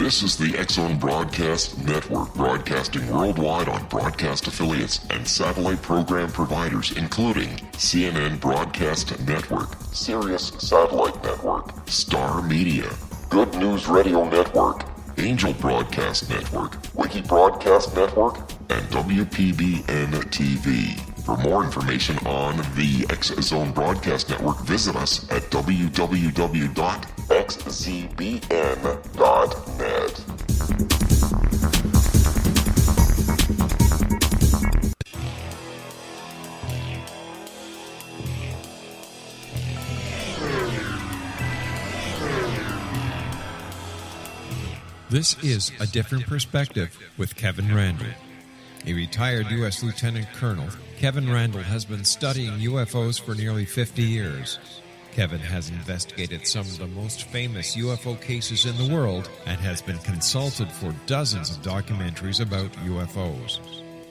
This is the X-Zone Broadcast Network, broadcasting worldwide on broadcast affiliates and satellite program providers, including CNN Broadcast Network, Sirius Satellite Network, Star Media, Good News Radio Network, Angel Broadcast Network, Wiki Broadcast Network, and WPBN TV. For more information on the X-Zone Broadcast Network, visit us at www.xzbn.net. This is A Different Perspective with Kevin Randle. A retired U.S. Lieutenant Colonel, Kevin Randle has been studying UFOs for nearly 50 years. Kevin has investigated some of the most famous UFO cases in the world and has been consulted for dozens of documentaries about UFOs.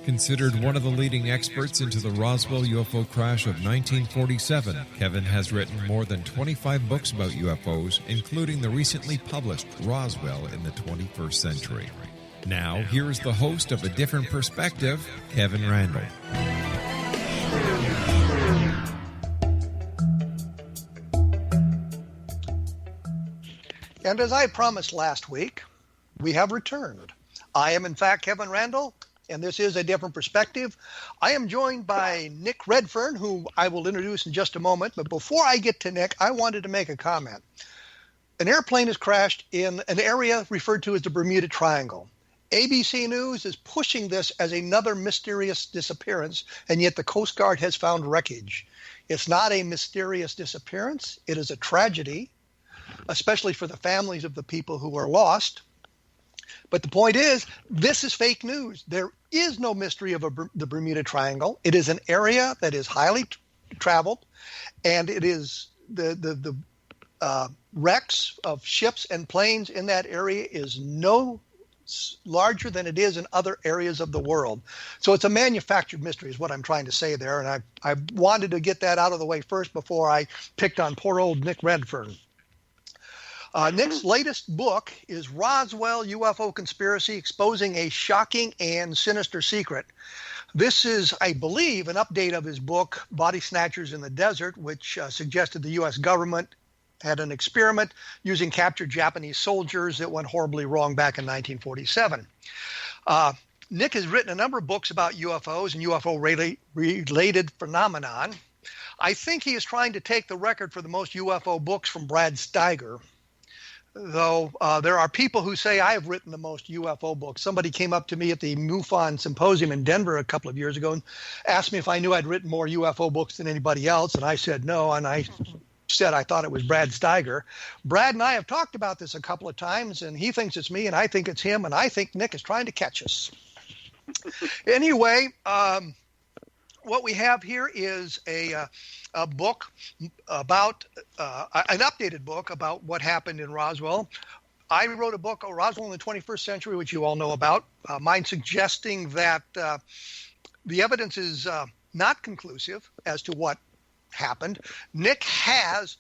Considered one of the leading experts into the Roswell UFO crash of 1947, Kevin has written more than 25 books about UFOs, including the recently published Roswell in the 21st Century. Now, here is the host of A Different Perspective, Kevin Randle. And as I promised last week, we have returned. I am, in fact, Kevin Randle, and this is A Different Perspective. I am joined by Nick Redfern, who I will introduce in just a moment. But before I get to Nick, I wanted to make a comment. An airplane has crashed in an area referred to as the Bermuda Triangle. ABC News is pushing this as another mysterious disappearance, and yet the Coast Guard has found wreckage. It's not a mysterious disappearance. It is a tragedy, especially for the families of the people who are lost. But the point is, this is fake news. There is no mystery of the Bermuda Triangle. It is an area that is highly traveled, and it is the wrecks of ships and planes in that area is no larger than it is in other areas of the world. So it's a manufactured mystery is what I'm trying to say there. And I wanted to get that out of the way first before I picked on poor old Nick Redfern. Nick's latest book is Roswell UFO Conspiracy, Exposing a Shocking and Sinister Secret. This is, I believe, an update of his book, Body Snatchers in the Desert, which suggested the U.S. government had an experiment using captured Japanese soldiers that went horribly wrong back in 1947. Nick has written a number of books about UFOs and UFO-related phenomenon. I think he is trying to take the record for the most UFO books from Brad Steiger, though there are people who say I have written the most UFO books. Somebody came up to me at the MUFON Symposium in Denver a couple of years ago and asked me if I knew I'd written more UFO books than anybody else, and I said no, and I said I thought it was Brad Steiger. Brad and I have talked about this a couple of times, and he thinks it's me, and I think it's him, and I think Nick is trying to catch us. Anyway, what we have here is a book about an updated book about what happened in Roswell. I wrote a book, Roswell in the 21st Century, which you all know about, mine suggesting that the evidence is not conclusive as to what happened. Nick has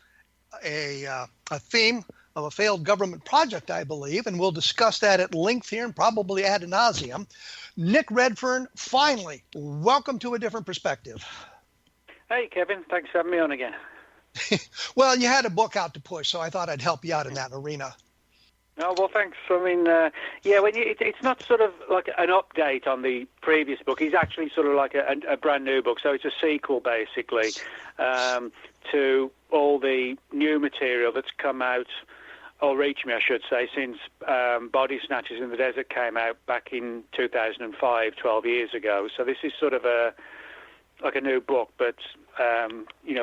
a theme of a failed government project, I believe, and we'll discuss that at length here and probably ad nauseum. Nick Redfern, finally, welcome to A Different Perspective. Hey, Kevin. Thanks for having me on again. Well, you had a book out to push, so I thought I'd help you out in that arena. Oh, well, thanks. I mean, it's not sort of like an update on the previous book. It's actually sort of like a brand new book. So it's a sequel, basically, to all the new material that's come out, or reached me, I should say, since Body Snatchers in the Desert came out back in 2005, 12 years ago. So this is sort of a new book, but,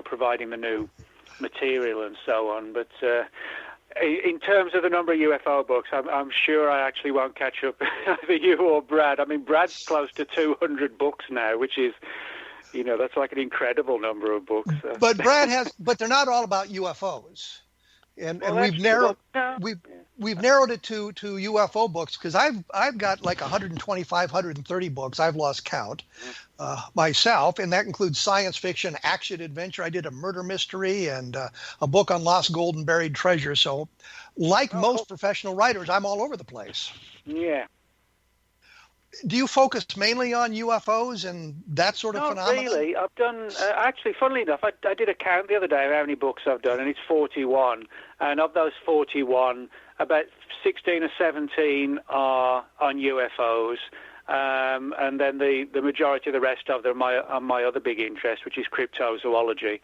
providing the new material and so on. But in terms of the number of UFO books, I'm sure I actually won't catch up either you or Brad. I mean, Brad's close to 200 books now, which is, that's like an incredible number of books. But Brad has, but they're not all about UFOs. And Well, we've that's narrowed true. Well, no. we've narrowed it to UFO books because I've got like 125, 130 books. I've lost count myself, and that includes science fiction, action, adventure. I did a murder mystery and a book on lost gold and buried treasure. So, like most cool. professional writers, I'm all over the place. Yeah. Do you focus mainly on UFOs and that sort of Not phenomenon? really. I've done, actually, funnily enough, I did a count the other day of how many books I've done, and it's 41. And of those 41, about 16 or 17 are on UFOs. And then the majority of the rest of them are my other big interest, which is cryptozoology.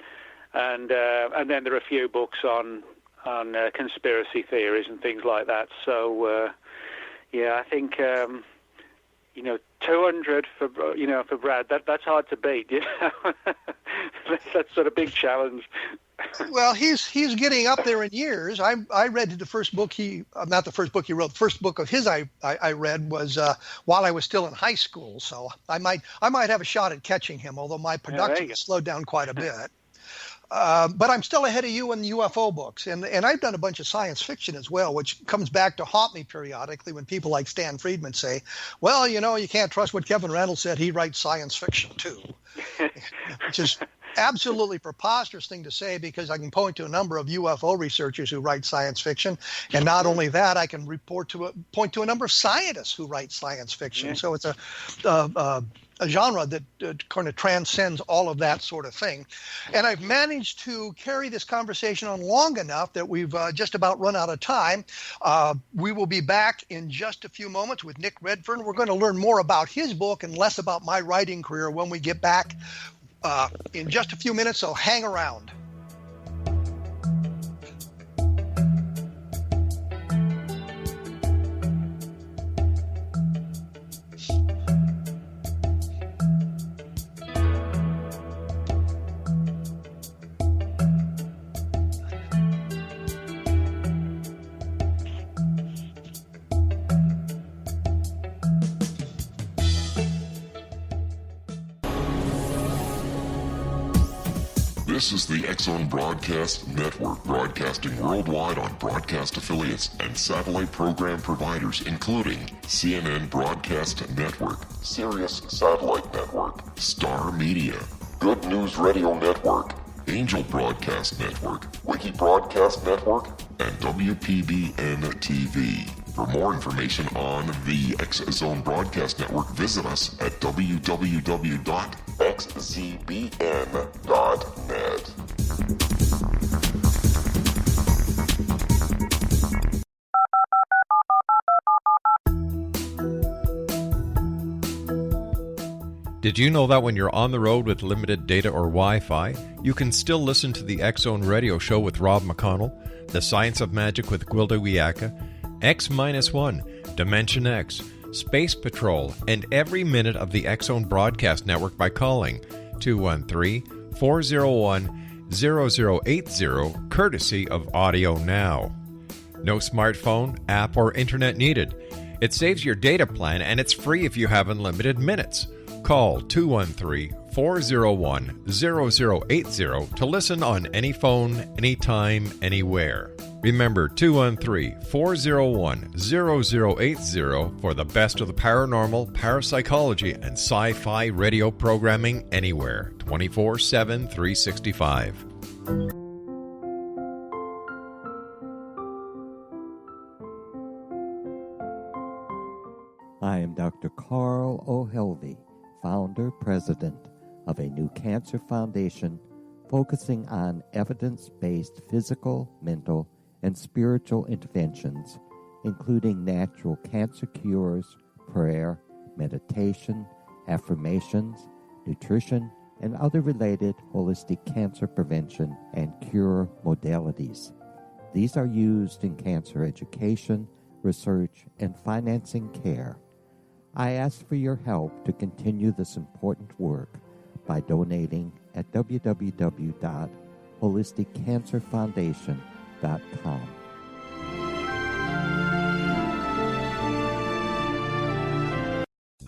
And then there are a few books on conspiracy theories and things like that. So, yeah, I think... 200 for Brad. That's hard to beat. That's sort of big challenge. Well, he's getting up there in years. I read the first book not the first book he wrote. The first book of his I read was while I was still in high school. So I might have a shot at catching him, although my production has slowed down quite a bit. But I'm still ahead of you in the UFO books, and I've done a bunch of science fiction as well, which comes back to haunt me periodically when people like Stan Friedman say, well, you can't trust what Kevin Randle said. He writes science fiction too, which is absolutely preposterous thing to say, because I can point to a number of UFO researchers who write science fiction, and not only that, I can point to a number of scientists who write science fiction. Yeah. So it's a genre that kind of transcends all of that sort of thing. And I've managed to carry this conversation on long enough that we've just about run out of time. We will be back in just a few moments with Nick Redfern. We're going to learn more about his book and less about my writing career when we get back in just a few minutes, so hang around. This is the X-Zone Broadcast Network, broadcasting worldwide on broadcast affiliates and satellite program providers, including CNN Broadcast Network, Sirius Satellite Network, Star Media, Good News Radio Network, Angel Broadcast Network, Wiki Broadcast Network, and WPBN TV. For more information on the X-Zone Broadcast Network, visit us at www.xzbn.net. Did you know that when you're on the road with limited data or Wi-Fi, you can still listen to the X-Zone Radio Show with Rob McConnell, The Science of Magic with Gwilda Wiyaka, X-1, Dimension X, Space Patrol, and every minute of the X-Zone Broadcast Network by calling 213-401-0080, courtesy of Audio Now. No smartphone, app, or internet needed. It saves your data plan, and it's free if you have unlimited minutes. Call 213-401-0080 to listen on any phone, anytime, anywhere. Remember 213-401-0080 for the best of the paranormal, parapsychology, and sci-fi radio programming anywhere, 24/7, 365. I am Dr. Carl O'Helvey, founder, president of a new cancer foundation focusing on evidence-based physical, mental, and spiritual interventions, including natural cancer cures, prayer, meditation, affirmations, nutrition, and other related holistic cancer prevention and cure modalities. These are used in cancer education, research, and financing care. I ask for your help to continue this important work by donating at www.holisticcancerfoundation.com.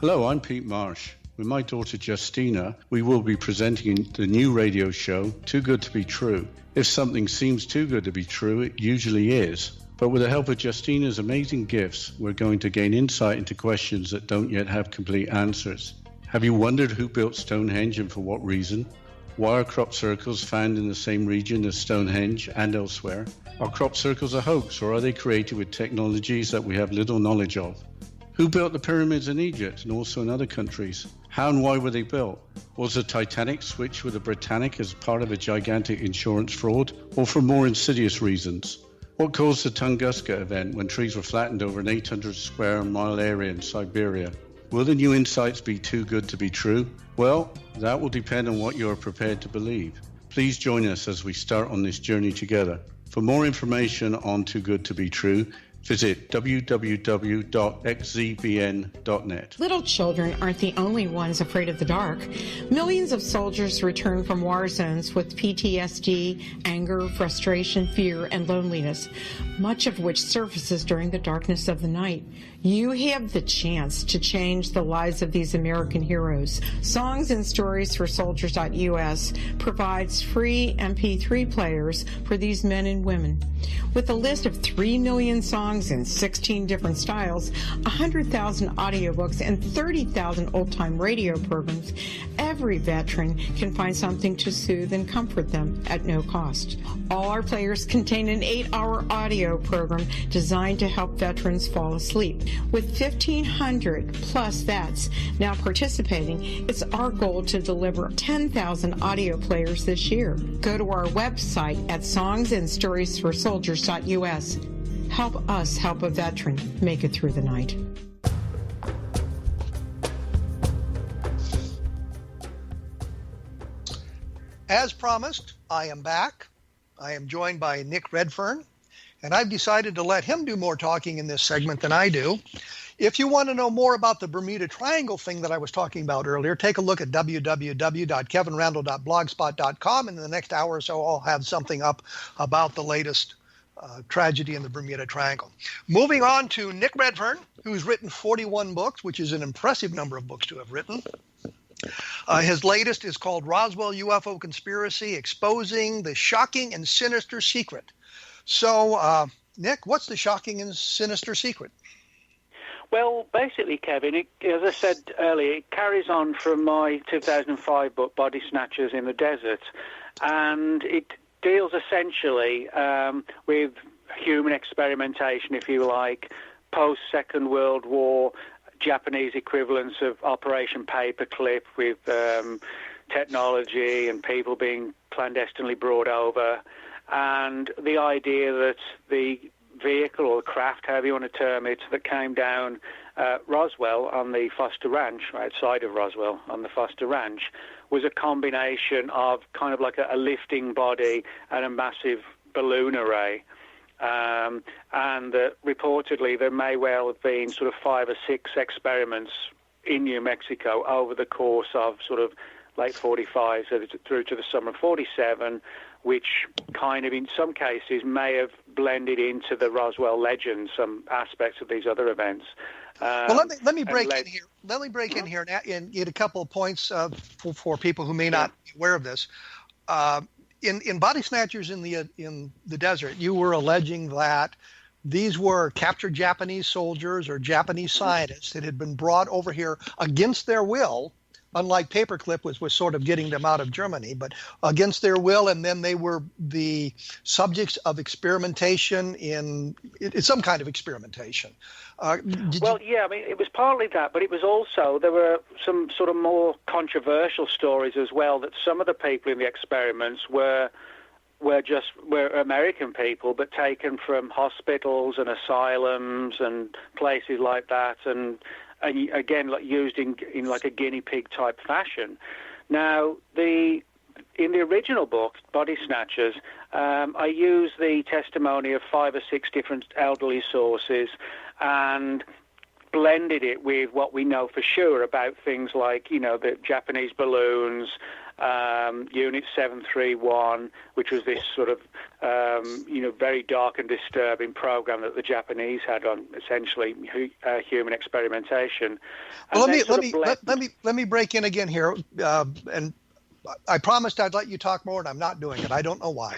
Hello, I'm Pete Marsh. With my daughter Justina, we will be presenting the new radio show, Too Good to Be True. If something seems too good to be true, it usually is. But with the help of Justina's amazing gifts, we're going to gain insight into questions that don't yet have complete answers. Have you wondered who built Stonehenge and for what reason? Why are crop circles found in the same region as Stonehenge and elsewhere? Are crop circles a hoax, or are they created with technologies that we have little knowledge of? Who built the pyramids in Egypt and also in other countries? How and why were they built? Was the Titanic switched with the Britannic as part of a gigantic insurance fraud, or for more insidious reasons? What caused the Tunguska event when trees were flattened over an 800 square mile area in Siberia? Will the new insights be too good to be true? Well, that will depend on what you are prepared to believe. Please join us as we start on this journey together. For more information on Too Good to Be True, visit www.xzbn.net. Little children aren't the only ones afraid of the dark. Millions of soldiers return from war zones with PTSD, anger, frustration, fear, and loneliness, much of which surfaces during the darkness of the night. You have the chance to change the lives of these American heroes. Songs and Stories for Soldiers.us provides free MP3 players for these men and women. With a list of 3 million songs in 16 different styles, 100,000 audiobooks, and 30,000 old-time radio programs, every veteran can find something to soothe and comfort them at no cost. All our players contain an 8-hour audio program designed to help veterans fall asleep. With 1,500 plus vets now participating, it's our goal to deliver 10,000 audio players this year. Go to our website at songsandstoriesforsoldiers.us. Help us help a veteran make it through the night. As promised, I am back. I am joined by Nick Redfern, and I've decided to let him do more talking in this segment than I do. If you want to know more about the Bermuda Triangle thing that I was talking about earlier, take a look at www.kevinrandle.blogspot.com, and in the next hour or so, I'll have something up about the latest tragedy in the Bermuda Triangle. Moving on to Nick Redfern, who's written 41 books, which is an impressive number of books to have written. His latest is called Roswell UFO Conspiracy, Exposing the Shocking and Sinister Secret. So, Nick, what's the shocking and sinister secret? Well, basically, Kevin, as I said earlier, it carries on from my 2005 book, Body Snatchers in the Desert, and it deals essentially with human experimentation, if you like, post-Second World War, Japanese equivalents of Operation Paperclip with technology and people being clandestinely brought over, and the idea that the vehicle or the craft, however you want to term it, that came down Roswell on the Foster Ranch, outside of Roswell on the Foster Ranch, was a combination of kind of like a lifting body and a massive balloon array. And reportedly there may well have been sort of 5 or 6 experiments in New Mexico over the course of sort of late 45 through to the summer of 47, which kind of in some cases may have blended into the Roswell legend, some aspects of these other events. Well, let me break in here. Let me break in here and get a couple of points for people who may not be aware of this. In Body Snatchers in the Desert, you were alleging that these were captured Japanese soldiers or Japanese scientists that had been brought over here against their will, unlike Paperclip was sort of getting them out of Germany, but against their will, and then they were the subjects of experimentation in some kind of experimentation. I mean, it was partly that, but it was also, there were some sort of more controversial stories as well, that some of the people in the experiments were American people, but taken from hospitals and asylums and places like that, and again, like used in like a guinea pig type fashion. Now, in the original book, Body Snatchers, I use the testimony of 5 or 6 different elderly sources and blended it with what we know for sure about things like, the Japanese balloons, Unit 731, which was this sort of, very dark and disturbing program that the Japanese had on essentially human experimentation. Well, let me break in again here, and I promised I'd let you talk more, and I'm not doing it. I don't know why.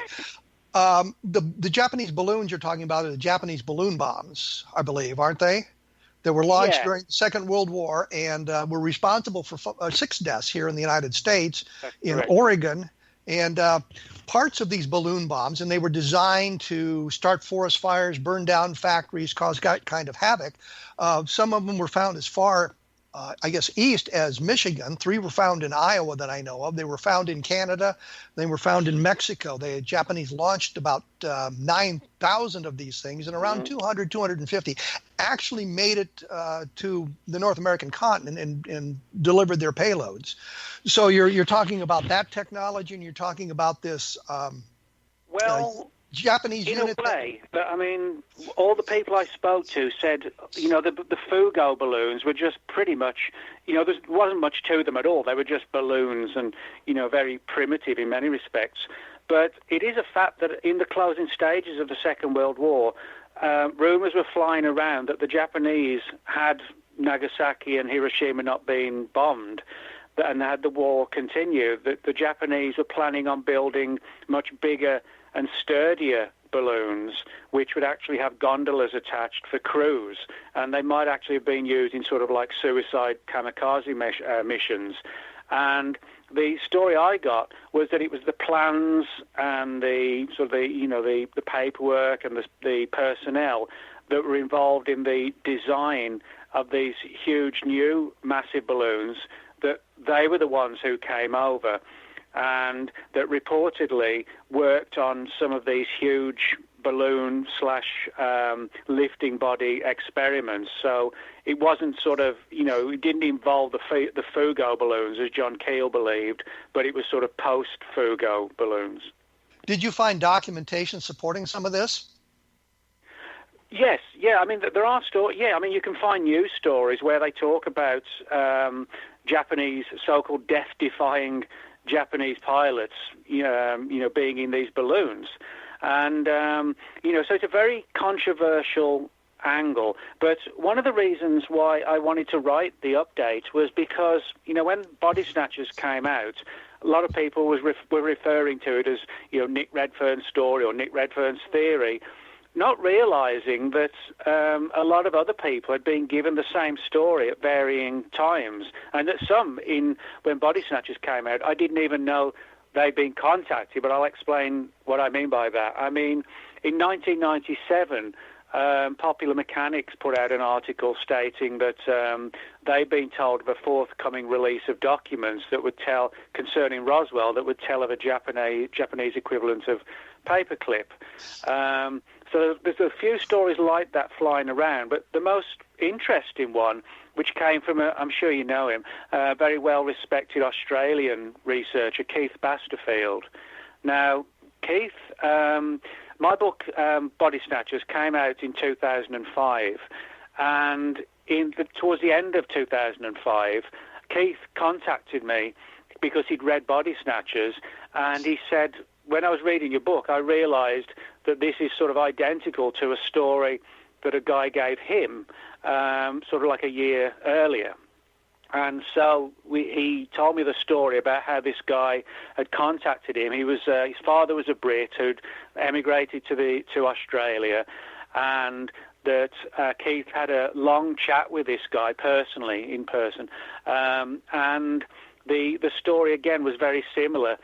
The Japanese balloons you're talking about are the Japanese balloon bombs, I believe, aren't they? That were launched during the Second World War and were responsible for 6 deaths here in the United States, in Oregon. And parts of these balloon bombs, and they were designed to start forest fires, burn down factories, cause kind of havoc. Some of them were found as far, east as Michigan. 3 were found in Iowa that I know of. They were found in Canada. They were found in Mexico. The Japanese launched about 9,000 of these things, and around 200, 250 actually made it to the North American continent and delivered their payloads. So you're talking about that technology, and you're talking about this Japanese in unit. In a way, but I mean, all the people I spoke to said, the Fugo balloons were just pretty much, there wasn't much to them at all. They were just balloons and, very primitive in many respects. But it is a fact that in the closing stages of the Second World War, rumors were flying around that the Japanese had Nagasaki and Hiroshima not been bombed, and had the war continued, that the Japanese were planning on building much bigger and sturdier balloons, which would actually have gondolas attached for crews, and they might actually have been used in sort of like suicide kamikaze missions. And the story I got was that it was the plans and the sort of the paperwork and the personnel that were involved in the design of these huge new massive balloons, that they were the ones who came over and that reportedly worked on some of these huge balloon / lifting body experiments. So it wasn't sort of, it didn't involve the Fugo balloons, as John Keel believed, but it was sort of post-Fugo balloons. Did you find documentation supporting some of this? Yes, yeah. I mean, there are stories. Yeah, I mean, you can find news stories where they talk about Japanese so-called death-defying Japanese pilots, being in these balloons. And, so it's a very controversial angle. But one of the reasons why I wanted to write the update was because, when Body Snatchers came out, a lot of people were referring to it as, Nick Redfern's story or Nick Redfern's theory, not realizing that a lot of other people had been given the same story at varying times, and that some, when Body Snatchers came out, I didn't even know they'd been contacted, but I'll explain what I mean by that. I mean, in 1997, Popular Mechanics put out an article stating that they'd been told of a forthcoming release of documents that would tell, concerning Roswell, that would tell of a Japanese equivalent of paperclip. So there's a few stories like that flying around, but the most interesting one, which came from, I'm sure you know him, a very well-respected Australian researcher, Keith Basterfield. Now, Keith, my book, Body Snatchers, came out in 2005, and towards the end of 2005, Keith contacted me because he'd read Body Snatchers, and he said, when I was reading your book, I realized that this is sort of identical to a story that a guy gave him sort of like a year earlier. And so he told me the story about how this guy had contacted him. His father was a Brit who'd emigrated to Australia, and that Keith had a long chat with this guy personally, in person, and the story, again, was very similar.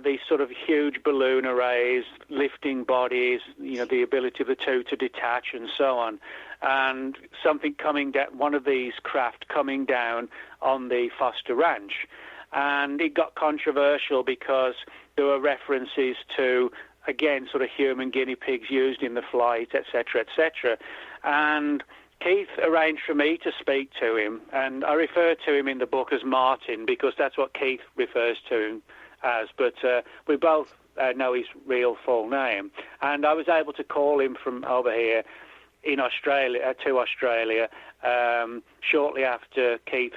These sort of huge balloon arrays, lifting bodies, the ability of the two to detach and so on. And something coming down, one of these craft coming down on the Foster Ranch. And it got controversial because there were references to, again, sort of human guinea pigs used in the flight, etc., etc. And Keith arranged for me to speak to him, and I refer to him in the book as Martin because that's what Keith refers to him as, but we both know his real full name. And I was able to call him from over here in Australia to Australia shortly after Keith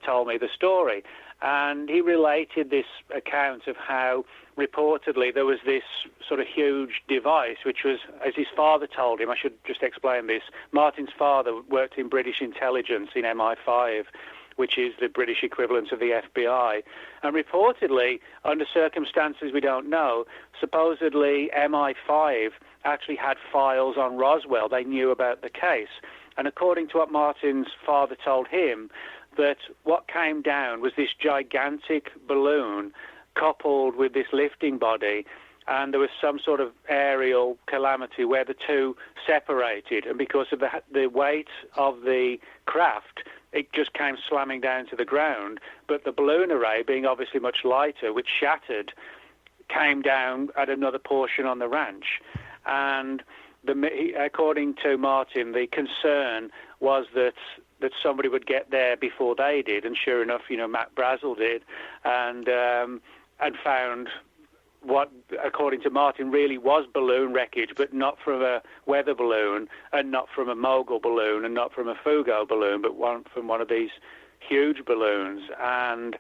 told me the story. And he related this account of how reportedly there was this sort of huge device, which was, as his father told him, I should just explain this, Martin's father worked in British intelligence in MI5, which is the British equivalent of the FBI. And reportedly, under circumstances we don't know, supposedly MI5 actually had files on Roswell. They knew about the case. And according to what Martin's father told him, that what came down was this gigantic balloon coupled with this lifting body, and there was some sort of aerial calamity where the two separated, and because of the weight of the craft, it just came slamming down to the ground. But the balloon array, being obviously much lighter, which shattered, came down at another portion on the ranch. And according to Martin, the concern was that somebody would get there before they did, and sure enough, Matt Brazel did, and found what, according to Martin, really was balloon wreckage, but not from a weather balloon, and not from a mogul balloon, and not from a Fugo balloon, but from one of these huge balloons. And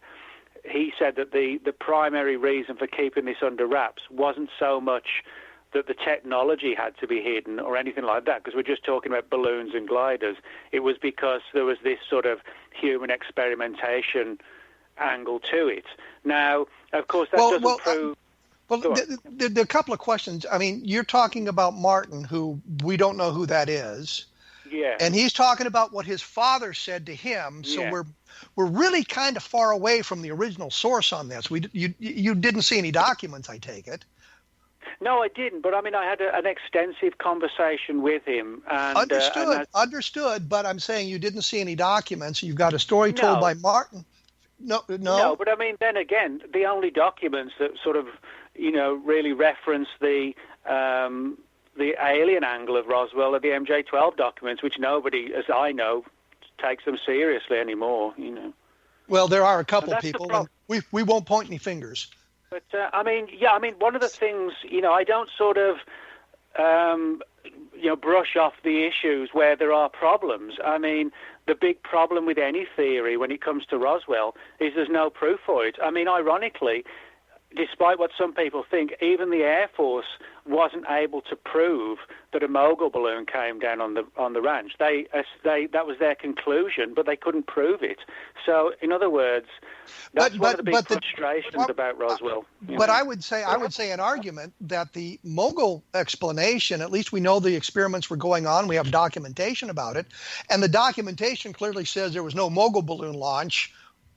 he said that the primary reason for keeping this under wraps wasn't so much that the technology had to be hidden or anything like that, because we're just talking about balloons and gliders. It was because there was this sort of human experimentation angle to it. Now, of course, that doesn't prove... there are a couple of questions. I mean, you're talking about Martin, who we don't know who that is. Yeah. And he's talking about what his father said to him. So Yeah. we're really kind of far away from the original source on this. You didn't see any documents, I take it. No, I didn't. But I mean, I had an extensive conversation with him. And, Understood. But I'm saying you didn't see any documents. You've got a story told by Martin. No. But I mean, then again, the only documents that sort of, really reference the alien angle of Roswell are the MJ-12 documents, which nobody, as I know, takes them seriously anymore. Well, there are a couple people, and we won't point any fingers. But one of the things, I don't sort of, brush off the issues where there are problems. I mean, the big problem with any theory when it comes to Roswell is there's no proof for it. I mean, ironically, despite what some people think, even the Air Force wasn't able to prove that a mogul balloon came down on the ranch. That was their conclusion, but they couldn't prove it. So, in other words, that's one of the big frustrations about Roswell. But I would say an argument that the mogul explanation, at least we know the experiments were going on. We have documentation about it, and the documentation clearly says there was no mogul balloon launch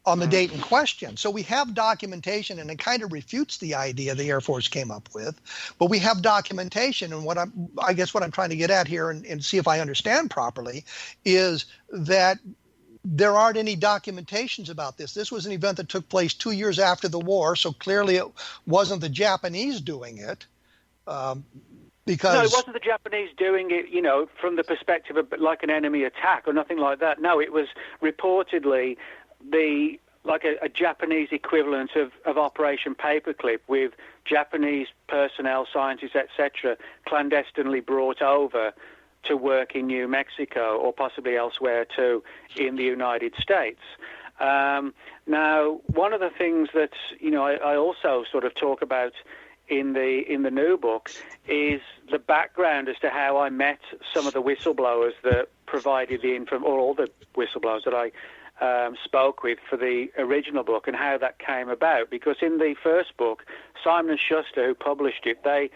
on the date in question. So we have documentation, and it kind of refutes the idea the Air Force came up with. But we have documentation, and what I'm trying to get at here and see if I understand properly is that there aren't any documentations about this. This was an event that took place 2 years after the war, so clearly it wasn't the Japanese doing it. No, it wasn't the Japanese doing it, from the perspective of like an enemy attack or nothing like that. No, it was reportedly a Japanese equivalent of Operation Paperclip, with Japanese personnel, scientists, etc., clandestinely brought over to work in New Mexico or possibly elsewhere too in the United States. Now, one of the things that I also sort of talk about in the new book is the background as to how I met some of the whistleblowers that provided the information, or all the whistleblowers that I spoke with for the original book, and how that came about. Because in the first book, Simon & Schuster, who published it, they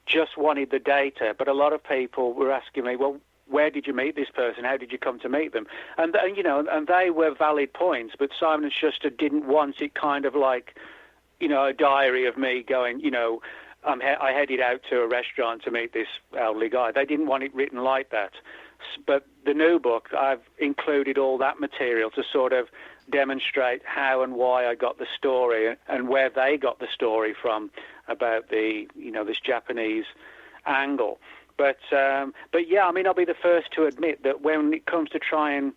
just wanted the data, but a lot of people were asking me, well, where did you meet this person? How did you come to meet them? And they were valid points, but Simon & Schuster didn't want it kind of like, a diary of me going, I headed out to a restaurant to meet this elderly guy. They didn't want it written like that. But the new book, I've included all that material to sort of demonstrate how and why I got the story and where they got the story from about the, this Japanese angle. But yeah, I mean, I'll be the first to admit that when it comes to trying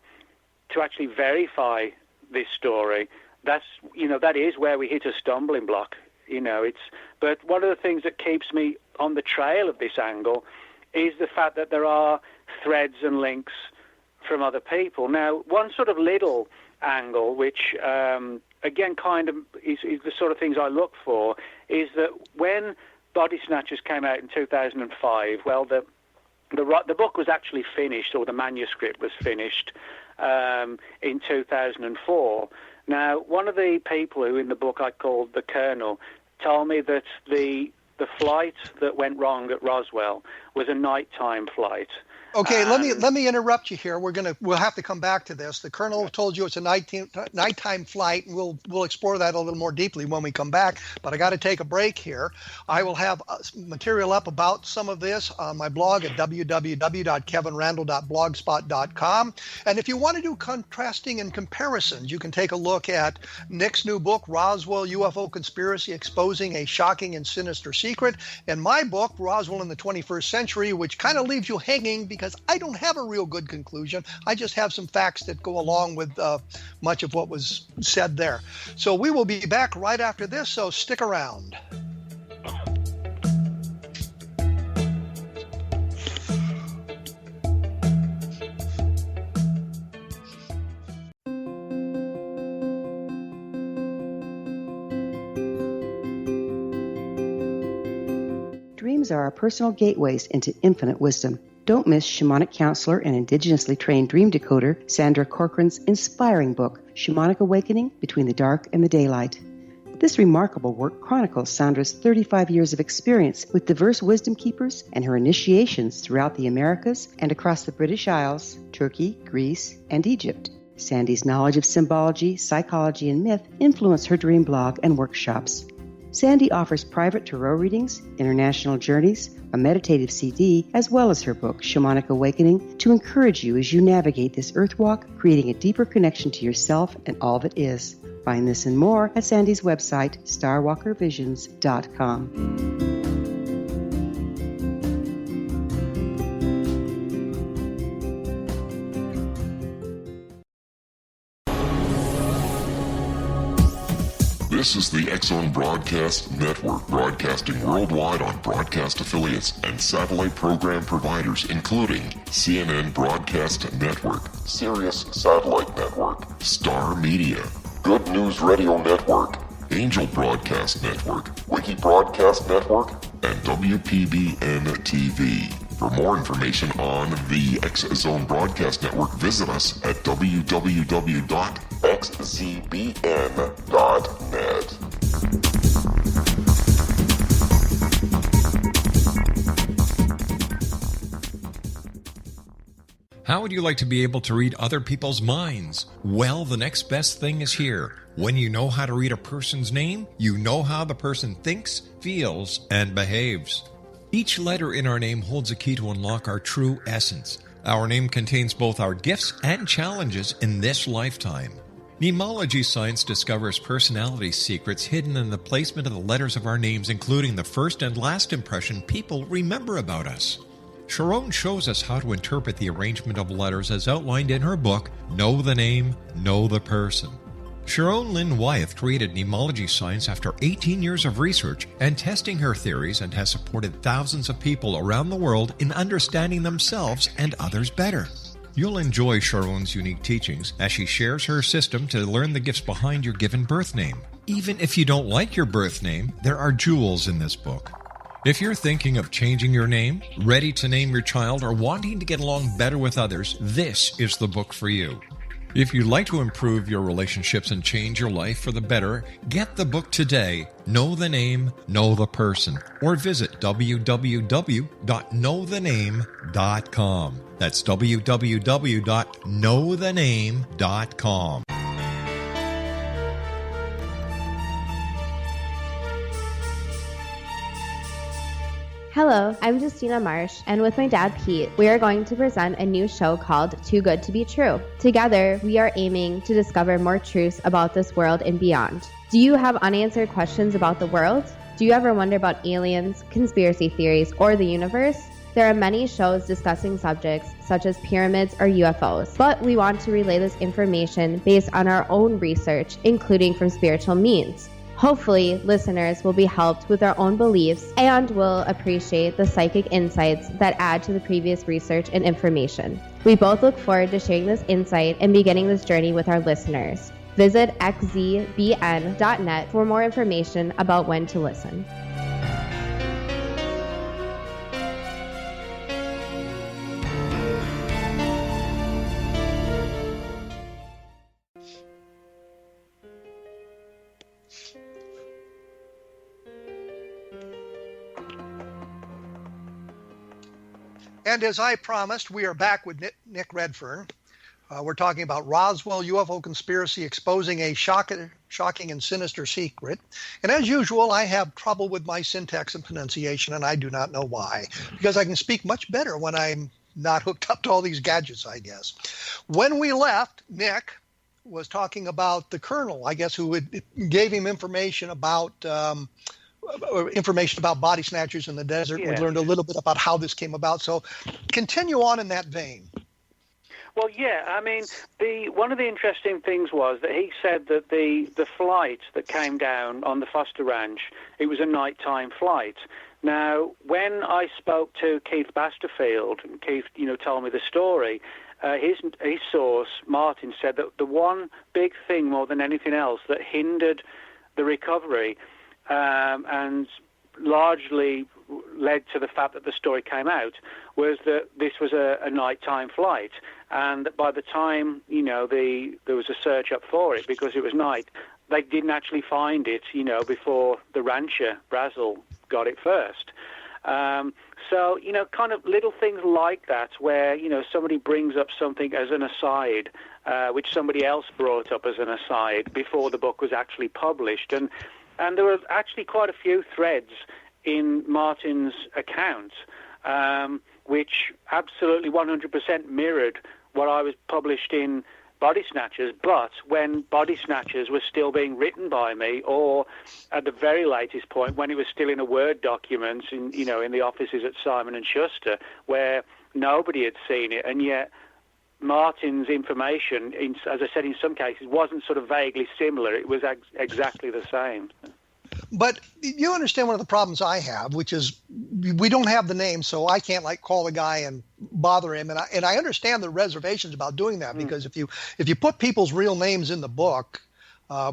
to actually verify this story, that is where we hit a stumbling block. But one of the things that keeps me on the trail of this angle is the fact that there are threads and links from other people. Now, one sort of little angle, which again, kind of is the sort of things I look for, is that when Body Snatchers came out in 2005, well, the book was actually finished, or the manuscript was finished in 2004. Now, one of the people who in the book I called the Colonel told me that the flight that went wrong at Roswell was a nighttime flight. Okay, let me interrupt you here. We'll have to come back to this. The Colonel told you it's a nighttime flight, and we'll explore that a little more deeply when we come back. But I got to take a break here. I will have material up about some of this on my blog at www.kevinrandle.blogspot.com. And if you want to do contrasting and comparisons, you can take a look at Nick's new book, Roswell UFO Conspiracy: Exposing a Shocking and Sinister Secret, and my book, Roswell in the 21st Century, which kind of leaves you hanging because I don't have a real good conclusion. I just have some facts that go along with much of what was said there. So we will be back right after this, so stick around. Dreams are our personal gateways into infinite wisdom. Don't miss shamanic counselor and indigenously trained dream decoder Sandra Corcoran's inspiring book, Shamanic Awakening Between the Dark and the Daylight. This remarkable work chronicles Sandra's 35 years of experience with diverse wisdom keepers and her initiations throughout the Americas and across the British Isles, Turkey, Greece, and Egypt. Sandy's knowledge of symbology, psychology, and myth influence her dream blog and workshops. Sandy offers private tarot readings, international journeys, a meditative CD, as well as her book, Shamanic Awakening, to encourage you as you navigate this earth walk, creating a deeper connection to yourself and all that is. Find this and more at Sandy's website, starwalkervisions.com. This is the X-Zone Broadcast Network, broadcasting worldwide on broadcast affiliates and satellite program providers, including CNN Broadcast Network, Sirius Satellite Network, Star Media, Good News Radio Network, Angel Broadcast Network, Wiki Broadcast Network, and WPBN TV. For more information on the X-Zone Broadcast Network, visit us at www.xzbn.net. How would you like to be able to read other people's minds? Well, the next best thing is here. When you know how to read a person's name, you know how the person thinks, feels, and behaves. Each letter in our name holds a key to unlock our true essence. Our name contains both our gifts and challenges in this lifetime. Mnemology science discovers personality secrets hidden in the placement of the letters of our names, including the first and last impression people remember about us. Sharon shows us how to interpret the arrangement of letters as outlined in her book, Know the Name, Know the Person. Sharon Lynn Wyeth created mnemology science after 18 years of research and testing her theories, and has supported thousands of people around the world in understanding themselves and others better. You'll enjoy Sharon's unique teachings as she shares her system to learn the gifts behind your given birth name. Even if you don't like your birth name, there are jewels in this book. If you're thinking of changing your name, ready to name your child, or wanting to get along better with others, this is the book for you. If you'd like to improve your relationships and change your life for the better, get the book today, Know the Name, Know the Person, or visit www.knowthename.com. That's www.knowthename.com. Hello, I'm Justina Marsh, and with my dad Pete, we are going to present a new show called Too Good to Be True. Together, we are aiming to discover more truths about this world and beyond. Do you have unanswered questions about the world? Do you ever wonder about aliens, conspiracy theories, or the universe? There are many shows discussing subjects such as pyramids or UFOs, but we want to relay this information based on our own research, including from spiritual means. Hopefully, listeners will be helped with their own beliefs and will appreciate the psychic insights that add to the previous research and information. We both look forward to sharing this insight and beginning this journey with our listeners. Visit xzbn.net for more information about when to listen. And as I promised, we are back with Nick Redfern. We're talking about Roswell UFO Conspiracy, exposing a shocking and sinister secret. And as usual, I have trouble with my syntax and pronunciation, and I do not know why, because I can speak much better when I'm not hooked up to all these gadgets, I guess. When we left, Nick was talking about the colonel, I guess, who gave him information about body snatchers in the desert. Yeah. We learned a little bit about how this came about. So continue on in that vein. Well, yeah, I mean, one of the interesting things was that he said that the flight that came down on the Foster Ranch, it was a nighttime flight. Now, when I spoke to Keith Basterfield, and Keith, told me the story, his source, Martin, said that the one big thing more than anything else that hindered the recovery and largely led to the fact that the story came out was that this was a nighttime flight, and that by the time there was a search up for it, because it was night, they didn't actually find it before the rancher Randle got it first. So kind of little things like that, where somebody brings up something as an aside, which somebody else brought up as an aside before the book was actually published, and there were actually quite a few threads in Martin's account, which absolutely 100% mirrored what I was published in Body Snatchers, but when Body Snatchers was still being written by me, or at the very latest point when it was still in a Word document in the offices at Simon & Schuster, where nobody had seen it, and yet Martin's information, as I said, in some cases, wasn't sort of vaguely similar. It was exactly the same. But you understand one of the problems I have, which is we don't have the name, so I can't call the guy and bother him. And I understand the reservations about doing that, because if you put people's real names in the book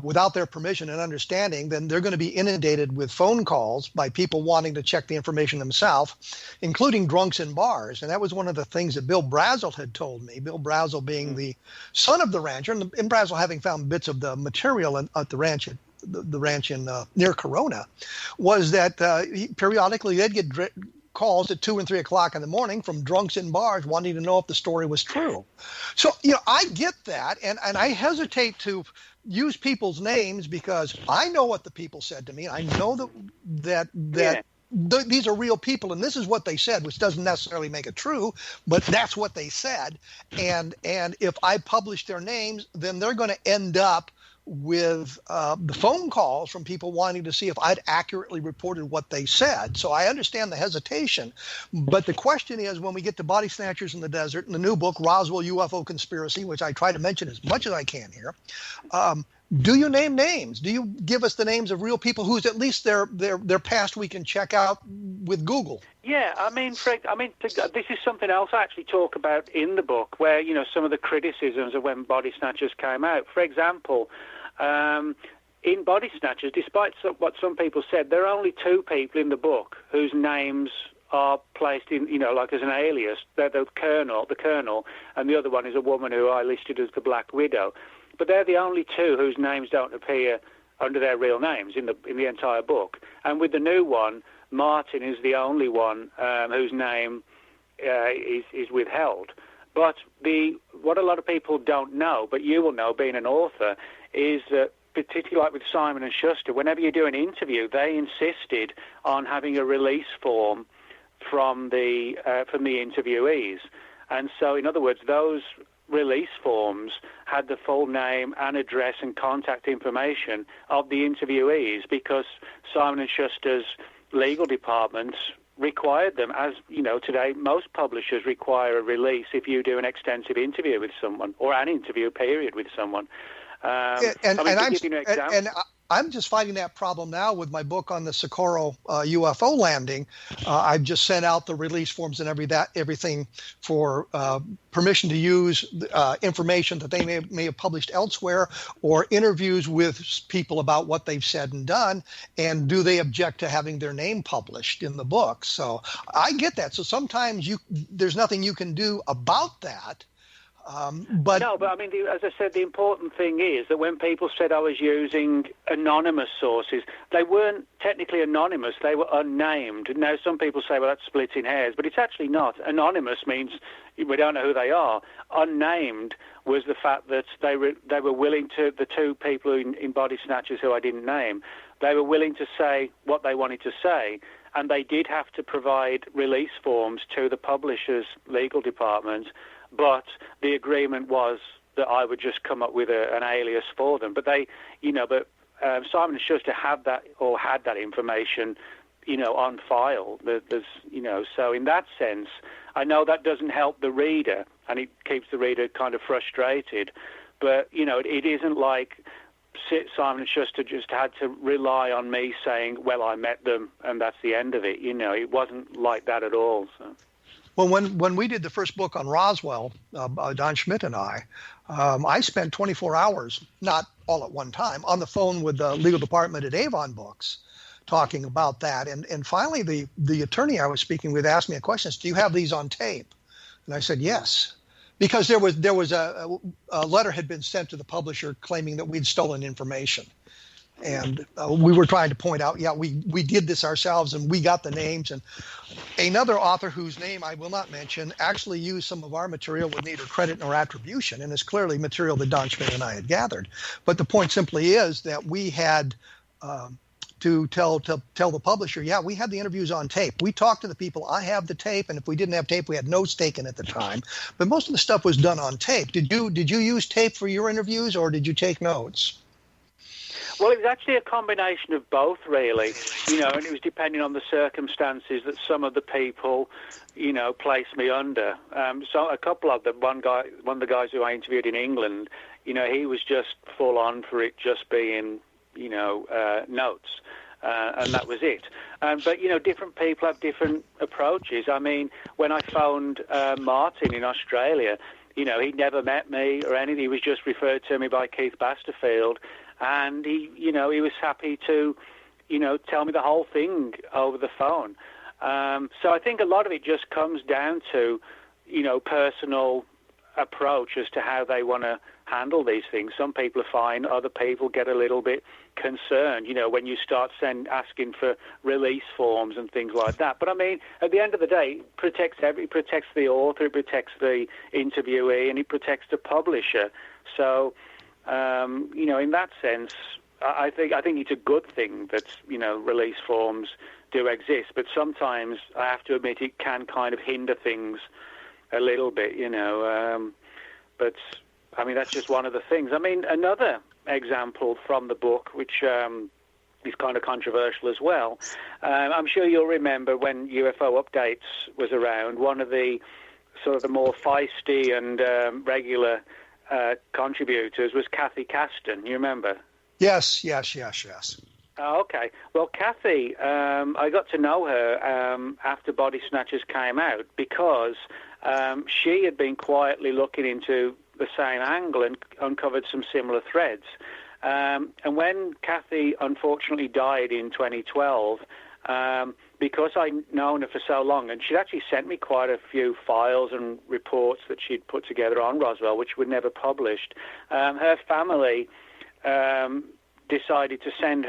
without their permission and understanding, then they're going to be inundated with phone calls by people wanting to check the information themselves, including drunks in bars. And that was one of the things that Bill Brazel had told me. Bill Brazel being the son of the rancher, and Brazel having found bits of the material at the ranch the ranch in near Corona, was that periodically they'd get calls at 2 and 3 o'clock in the morning from drunks in bars wanting to know if the story was true. So I get that, and I hesitate to use people's names because I know what the people said to me. I know that these are real people, and this is what they said, which doesn't necessarily make it true, but that's what they said. And if I publish their names, then they're going to end up with the phone calls from people wanting to see if I'd accurately reported what they said. So I understand the hesitation. But the question is, when we get to Body Snatchers in the Desert, in the new book, Roswell UFO Conspiracy, which I try to mention as much as I can here, do you name names? Do you give us the names of real people whose at least their past we can check out with Google? Yeah, I mean, this is something else I actually talk about in the book, where some of the criticisms of when Body Snatchers came out. For example, in Body Snatchers, despite what some people said, there are only 2 people in the book whose names are placed in, as an alias. They're the colonel, and the other one is a woman who I listed as the Black Widow. But they're the only 2 whose names don't appear under their real names in the entire book. And with the new one, Martin is the only one whose name is withheld. But what a lot of people don't know, but you will know being an author, is that particularly like with Simon & Schuster, whenever you do an interview, they insisted on having a release form from the interviewees. And so, in other words, those release forms had the full name and address and contact information of the interviewees, because Simon & Schuster's legal departments required them. As today most publishers require a release if you do an extensive interview with someone, or an interview period with someone. I'm just finding that problem now with my book on the Socorro UFO landing. I've just sent out the release forms and everything for permission to use information that they may have published elsewhere, or interviews with people about what they've said and done, and do they object to having their name published in the book. So I get that. So sometimes there's nothing you can do about that. But I mean, as I said, the important thing is that when people said I was using anonymous sources, they weren't technically anonymous, they were unnamed. Now, some people say, well, that's splitting hairs, but it's actually not. Anonymous means we don't know who they are. Unnamed was the fact that they were willing to, the two people in Body Snatchers who I didn't name, they were willing to say what they wanted to say, and they did have to provide release forms to the publisher's legal department. But the agreement was that I would just come up with an alias for them. But Simon & Schuster had that information, on file. So in that sense, I know that doesn't help the reader, and it keeps the reader kind of frustrated. But it isn't like Simon & Schuster just had to rely on me saying, "Well, I met them," and that's the end of it. It wasn't like that at all. So. Well, when we did the first book on Roswell, Don Schmidt and I spent 24 hours, not all at one time, on the phone with the legal department at Avon Books, talking about that. And finally, the attorney I was speaking with asked me a question: "Do you have these on tape?" And I said, "Yes," because there was a letter had been sent to the publisher claiming that we'd stolen information. And we were trying to point out, we did this ourselves, and we got the names. And another author whose name I will not mention actually used some of our material with neither credit nor attribution, and it's clearly material that Don Schmidt and I had gathered. But the point simply is that we had to tell the publisher, we had the interviews on tape. We talked to the people. I have the tape, and if we didn't have tape, we had notes taken at the time. But most of the stuff was done on tape. Did you use tape for your interviews, or did you take notes? Well, it was actually a combination of both, really, and it was depending on the circumstances that some of the people, placed me under. So a couple of them, one of the guys who I interviewed in England, he was just full on for it just being, notes, and that was it. But, different people have different approaches. I mean, when I phoned Martin in Australia, he'd never met me or anything. He was just referred to me by Keith Basterfield. And he was happy to, tell me the whole thing over the phone. So I think a lot of it just comes down to, personal approach as to how they want to handle these things. Some people are fine. Other people get a little bit concerned, when you start asking for release forms and things like that. But I mean, at the end of the day, it protects the author, it protects the interviewee, and it protects the publisher. So. In that sense, I think it's a good thing that, release forms do exist. But sometimes, I have to admit, it can kind of hinder things a little bit, But, I mean, that's just one of the things. I mean, another example from the book, which is kind of controversial as well. I'm sure you'll remember when UFO Updates was around, one of the sort of the more feisty and regular contributors was Kathy Caston. You remember? Yes. Oh, okay. Well, Kathy, I got to know her after Body Snatchers came out because she had been quietly looking into the same angle and uncovered some similar threads. And when Kathy unfortunately died in 2012, because I'd known her for so long, and she'd actually sent me quite a few files and reports that she'd put together on Roswell, which were never published. Her family decided to send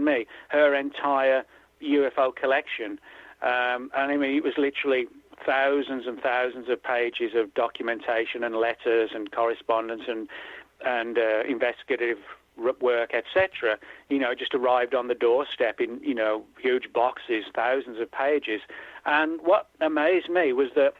me her entire UFO collection. And I mean, it was literally thousands and thousands of pages of documentation and letters and correspondence and investigative work, etc. Just arrived on the doorstep in, huge boxes, thousands of pages. And what amazed me was that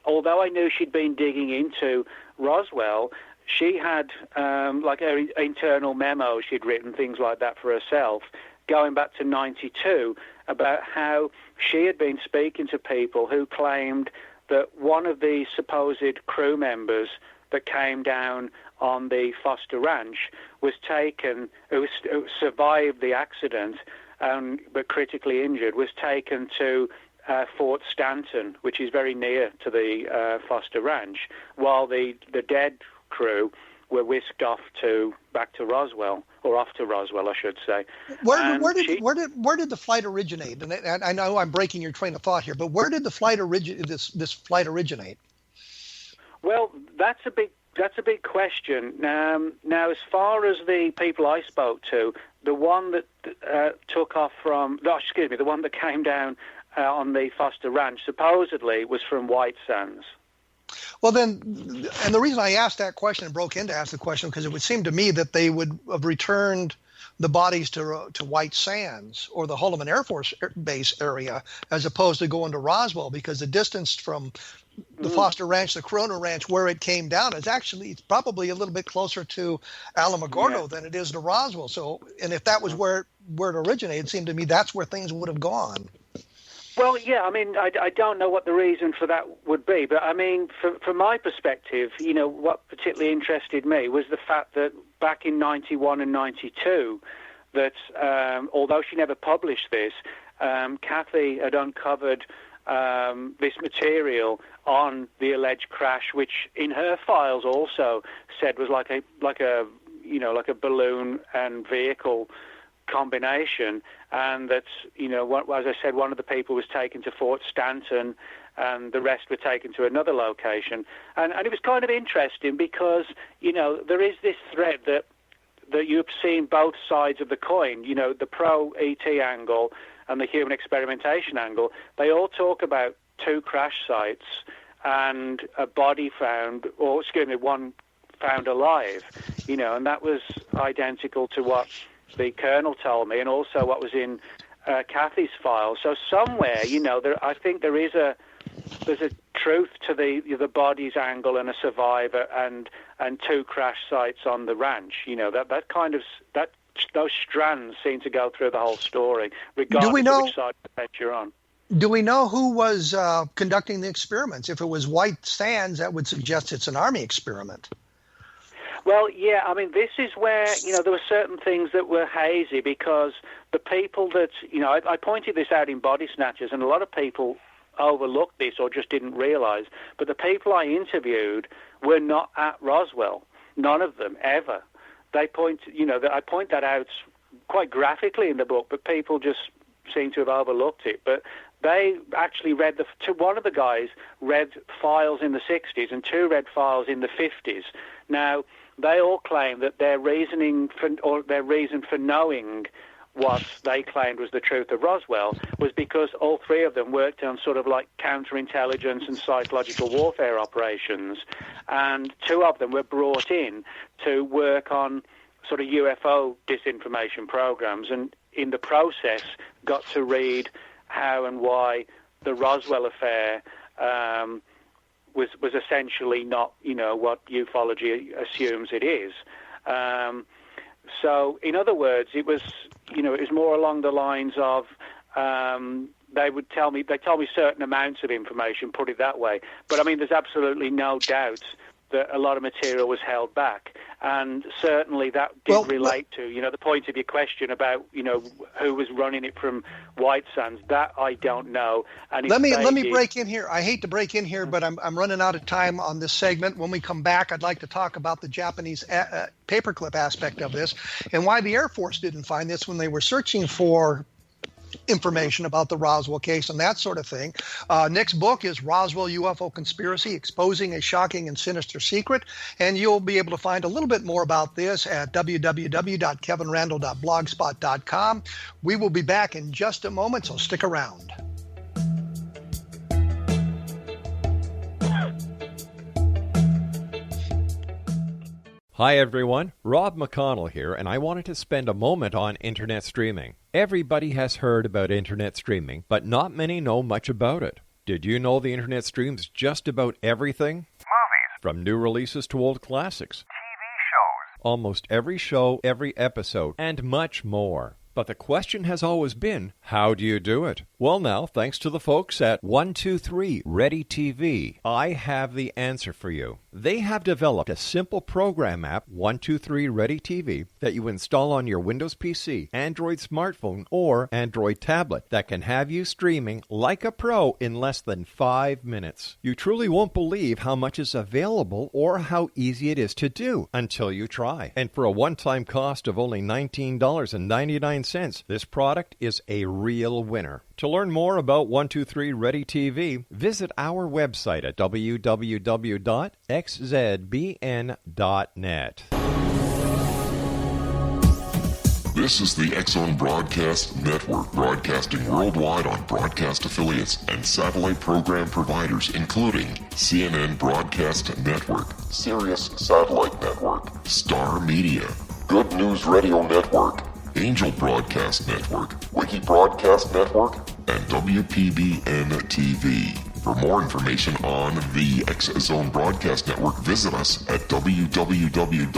although I knew she'd been digging into Roswell, she had like her internal memos she'd written, things like that for herself, going back to 92, about how she had been speaking to people who claimed that one of the supposed crew members that came down on the Foster Ranch was taken, who survived the accident but critically injured, was taken to Fort Stanton, which is very near to the Foster Ranch, while the dead crew were whisked back to Roswell, or off to Roswell, I should say. Where did the flight originate? And I know I'm breaking your train of thought here, but where did the flight this flight originate? Well, that's a big question. Now, as far as the people I spoke to, the one that the one that came down on the Foster Ranch supposedly was from White Sands. Well, then, and the reason I asked that question and broke in to ask the question, because it would seem to me that they would have returned the bodies to White Sands or the Holloman Air Force Base area, as opposed to going to Roswell, because the distance from the Foster Ranch, the Corona Ranch, where it came down, it's probably a little bit closer to Alamogordo than it is to Roswell. So, and if that was where it originated, it seemed to me that's where things would have gone. Well, yeah, I mean, I don't know what the reason for that would be, but I mean, from my perspective, you know, what particularly interested me was the fact that back in 91 and 92, that although she never published this, Kathy had uncovered this material on the alleged crash, which in her files also said was like a balloon and vehicle combination, and that, you know, as I said, one of the people was taken to Fort Stanton and the rest were taken to another location. And it was kind of interesting because, you know, there is this thread that you've seen both sides of the coin, you know, the pro-ET angle and the human experimentation angle. They all talk about two crash sites and a body found, or excuse me, one found alive, you know, and that was identical to what the colonel told me, and also what was in Kathy's file. So somewhere, you know, I think there's a truth to the body's angle and a survivor and two crash sites on the ranch. You know, those strands seem to go through the whole story, regardless of which side of the fence you're on. Do we know who was conducting the experiments? If it was White Sands, that would suggest it's an Army experiment. Well, yeah, I mean, this is where, you know, there were certain things that were hazy because the people that, you know, I pointed this out in Body Snatchers, and a lot of people overlooked this or just didn't realize, but the people I interviewed were not at Roswell. None of them, ever. I point that out quite graphically in the book, but people just seem to have overlooked it. But they actually one of the guys read files in the 60s and two read files in the 50s. Now, they all claim that their reason for knowing what they claimed was the truth of Roswell was because all three of them worked on sort of like counterintelligence and psychological warfare operations, and two of them were brought in to work on sort of UFO disinformation programs, and in the process got to read how and why the Roswell affair was essentially not, you know, what ufology assumes it is. So, in other words, it was more along the lines of they told me certain amounts of information, put it that way. But I mean, there's absolutely no doubt that a lot of material was held back, and certainly that did relate to, you know, the point of your question about, you know, who was running it from White Sands. That I don't know. And let me break in here. I hate to break in here, but I'm running out of time on this segment. When we come back, I'd like to talk about the Japanese paperclip aspect of this and why the Air Force didn't find this when they were searching for information about the Roswell case and that sort of thing. Next book is Roswell UFO Conspiracy, Exposing a Shocking and Sinister Secret, and you'll be able to find a little bit more about this at www.kevinrandle.blogspot.com. We will be back in just a moment, so stick around. Hi everyone, Rob McConnell here, and I wanted to spend a moment on internet streaming. Everybody has heard about internet streaming, but not many know much about it. Did you know the internet streams just about everything? Movies. From new releases to old classics. TV shows. Almost every show, every episode, and much more. But the question has always been, how do you do it? Well now, thanks to the folks at 123 Ready TV, I have the answer for you. They have developed a simple program app, 123 Ready TV, that you install on your Windows PC, Android smartphone, or Android tablet that can have you streaming like a pro in less than 5 minutes. You truly won't believe how much is available or how easy it is to do until you try. And for a one-time cost of only $19.99, this product is a real winner. To learn more about 123 Ready TV, visit our website at www.xzbn.net. This is the X-Zone Broadcast Network, broadcasting worldwide on broadcast affiliates and satellite program providers, including CNN Broadcast Network, Sirius Satellite Network, Star Media, Good News Radio Network, Angel Broadcast Network, Wiki Broadcast Network, and WPBN TV. For more information on the X-Zone Broadcast Network, visit us at www.xzbn.net.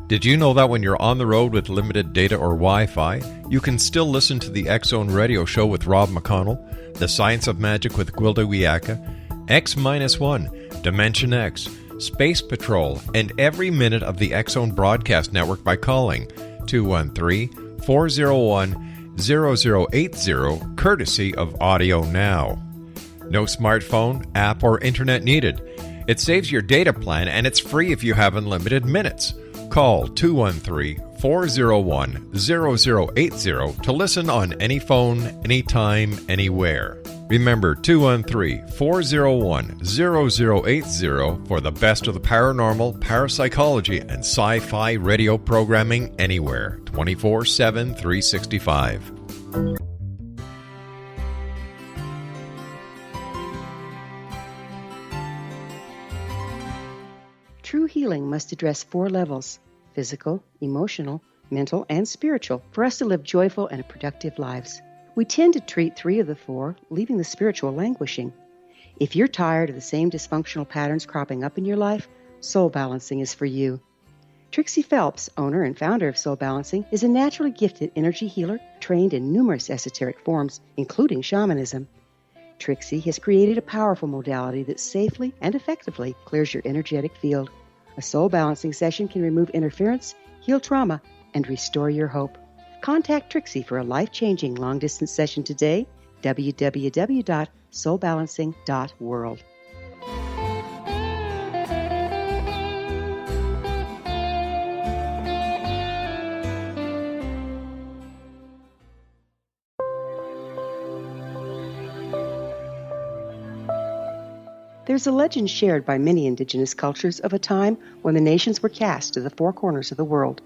Did you know that when you're on the road with limited data or Wi-Fi, you can still listen to the X-Zone Radio Show with Rob McConnell, The Science of Magic with Gwilda Wiyaka, X-1, Dimension X, Space Patrol, and every minute of the X-Zone Broadcast Network by calling 213-401-0080, courtesy of Audio Now. No smartphone, app, or internet needed. It saves your data plan, and it's free if you have unlimited minutes. Call 213-401-0080 to listen on any phone, anytime, anywhere. Remember 213-401-0080 for the best of the paranormal, parapsychology, and sci-fi radio programming anywhere, 24/7, 365. True healing must address 4 levels: physical, emotional, mental, and spiritual, for us to live joyful and productive lives. We tend to treat 3 of the 4, leaving the spiritual languishing. If you're tired of the same dysfunctional patterns cropping up in your life, Soul Balancing is for you. Trixie Phelps, owner and founder of Soul Balancing, is a naturally gifted energy healer trained in numerous esoteric forms, including shamanism. Trixie has created a powerful modality that safely and effectively clears your energetic field. A Soul Balancing session can remove interference, heal trauma, and restore your hope. Contact Trixie for a life-changing long-distance session today, www.soulbalancing.world. There's a legend shared by many indigenous cultures of a time when the nations were cast to the 4 corners of the world.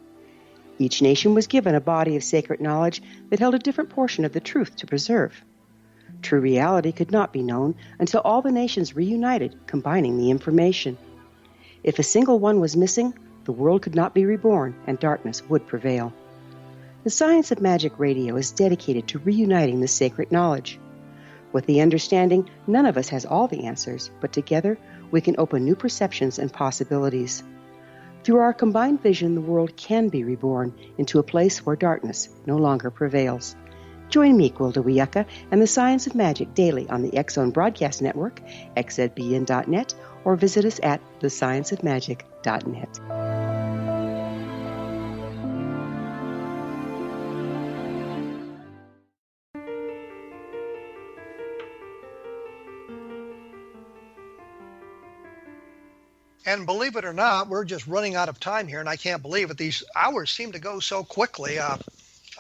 Each nation was given a body of sacred knowledge that held a different portion of the truth to preserve. True reality could not be known until all the nations reunited, combining the information. If a single one was missing, the world could not be reborn and darkness would prevail. The Science of Magic Radio is dedicated to reuniting the sacred knowledge. With the understanding, none of us has all the answers, but together we can open new perceptions and possibilities. Through our combined vision, the world can be reborn into a place where darkness no longer prevails. Join me, Gwilda Wiyaka, and the Science of Magic daily on the X-Zone Broadcast Network, xzbn.net, or visit us at thescienceofmagic.net. And believe it or not, we're just running out of time here, and I can't believe it. These hours seem to go so quickly. I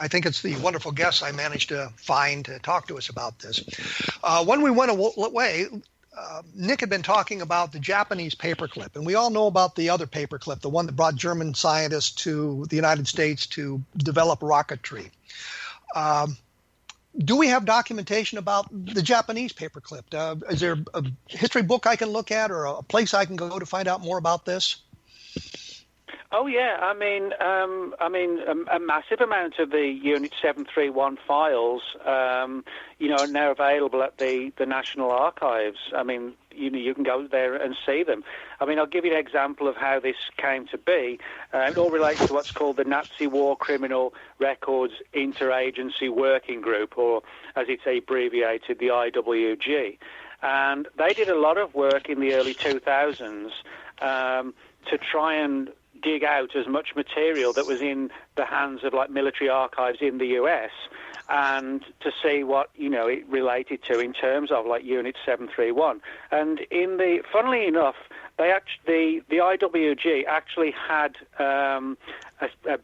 think it's the wonderful guests I managed to find to talk to us about this. When we went away, Nick had been talking about the Japanese paperclip, and we all know about the other paperclip, the one that brought German scientists to the United States to develop rocketry. Do we have documentation about the Japanese paperclip? Is there a history book I can look at or a place I can go to find out more about this? Oh yeah, I mean, a massive amount of the Unit 731 files, are now available at the National Archives. I mean, you can go there and see them. I mean, I'll give you an example of how this came to be. It all relates to what's called the Nazi War Criminal Records Interagency Working Group, or as it's abbreviated, the IWG. And they did a lot of work in the early 2000s to try and dig out as much material that was in the hands of like military archives in the US, and to see what it related to in terms of like Unit 731. And funnily enough, the IWG actually had a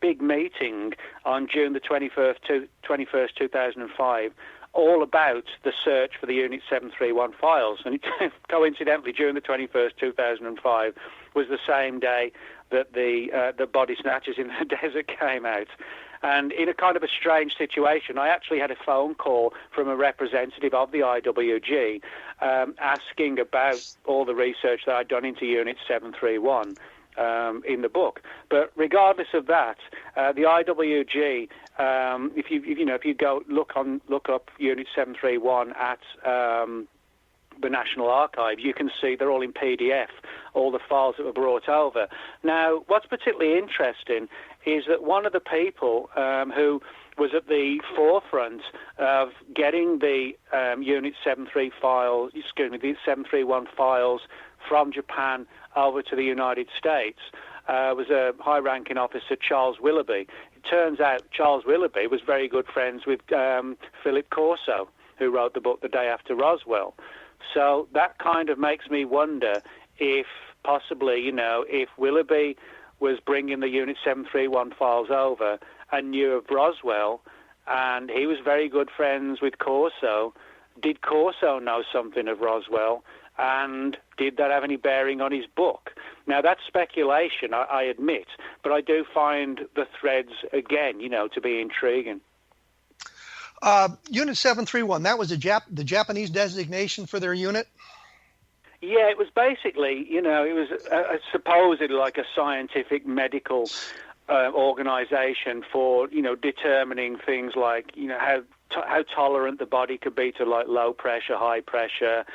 big meeting on June the 21st, 2005. All about the search for the Unit 731 files. And coincidentally, June the 21st, 2005 was the same day that the body snatchers in the desert came out. And in a kind of a strange situation, I actually had a phone call from a representative of the IWG asking about all the research that I'd done into Unit 731 in the book. But regardless of that, the IWG, if you go look up Unit 731 at the National Archive, you can see they're all in PDF, all the files that were brought over. Now, what's particularly interesting is that one of the people who was at the forefront of getting the Unit 731 files from Japan over to the United States was a high-ranking officer, Charles Willoughby. It turns out Charles Willoughby was very good friends with Philip Corso, who wrote the book The Day After Roswell. So that kind of makes me wonder if possibly, if Willoughby was bringing the Unit 731 files over and knew of Roswell, and he was very good friends with Corso. Did Corso know something of Roswell? And did that have any bearing on his book? Now, that's speculation, I admit, but I do find the threads, again, to be intriguing. Unit 731, that was the Japanese designation for their unit? Yeah, it was basically, it was supposedly like a scientific medical organization for, determining things like, how tolerant the body could be to like low pressure, high pressure,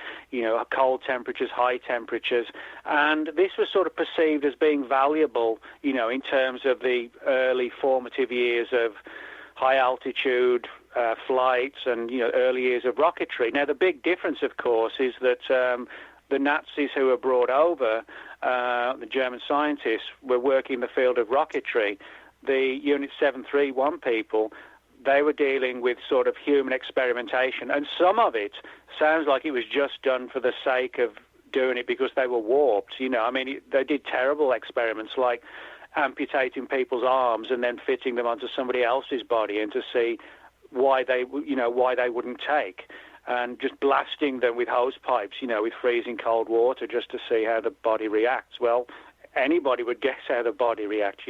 cold temperatures, high temperatures. And this was sort of perceived as being valuable, in terms of the early formative years of high altitude flights and, early years of rocketry. Now, the big difference, of course, is that the Nazis who were brought over, the German scientists, were working in the field of rocketry. The Unit 731 people, they were dealing with sort of human experimentation, and some of it sounds like it was just done for the sake of doing it because they were warped. They did terrible experiments like amputating people's arms and then fitting them onto somebody else's body and to see why they wouldn't take, and just blasting them with hose pipes, with freezing cold water just to see how the body reacts. Well, anybody would guess how the body reacts,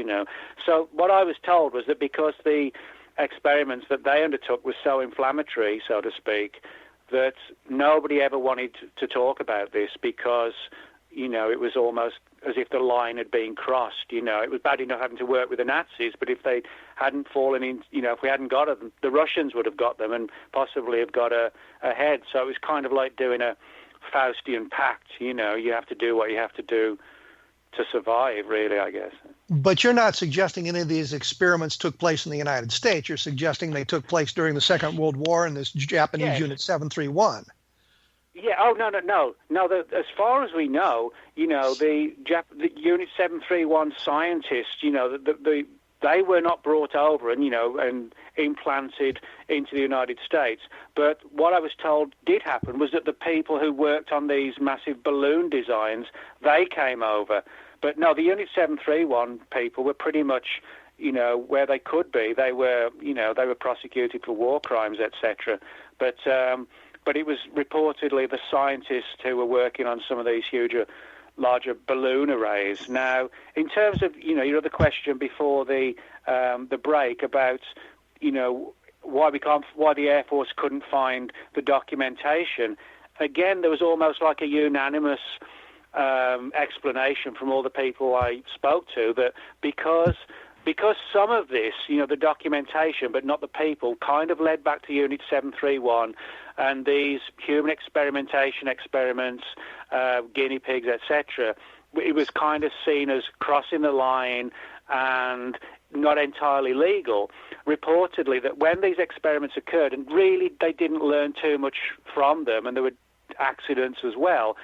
So what I was told was that because the experiments that they undertook were so inflammatory, so to speak, that nobody ever wanted to talk about this because, it was almost as if the line had been crossed. It was bad enough having to work with the Nazis, but if they hadn't fallen in, if we hadn't got them, the Russians would have got them and possibly have got ahead. So it was kind of like doing a Faustian pact. You have to do what you have to do to survive, really, I guess. But you're not suggesting any of these experiments took place in the United States. You're suggesting they took place during the Second World War in this Japanese Unit 731. Yeah. Oh, no. As far as we know, the Unit 731 scientists, they were not brought over and implanted into the United States. But what I was told did happen was that the people who worked on these massive balloon designs, they came over. But no, the Unit 731 people were pretty much, where they could be. They were, they were prosecuted for war crimes, etc. But it was reportedly the scientists who were working on some of these larger balloon arrays. Now, in terms of, your other question before the break about, why the Air Force couldn't find the documentation, again, there was almost like a unanimous explanation from all the people I spoke to, that because some of this, the documentation, but not the people, kind of led back to Unit 731 and these human experimentation experiments, guinea pigs, etc., it was kind of seen as crossing the line and not entirely legal. Reportedly, that when these experiments occurred, and really they didn't learn too much from them, and there were accidents as well,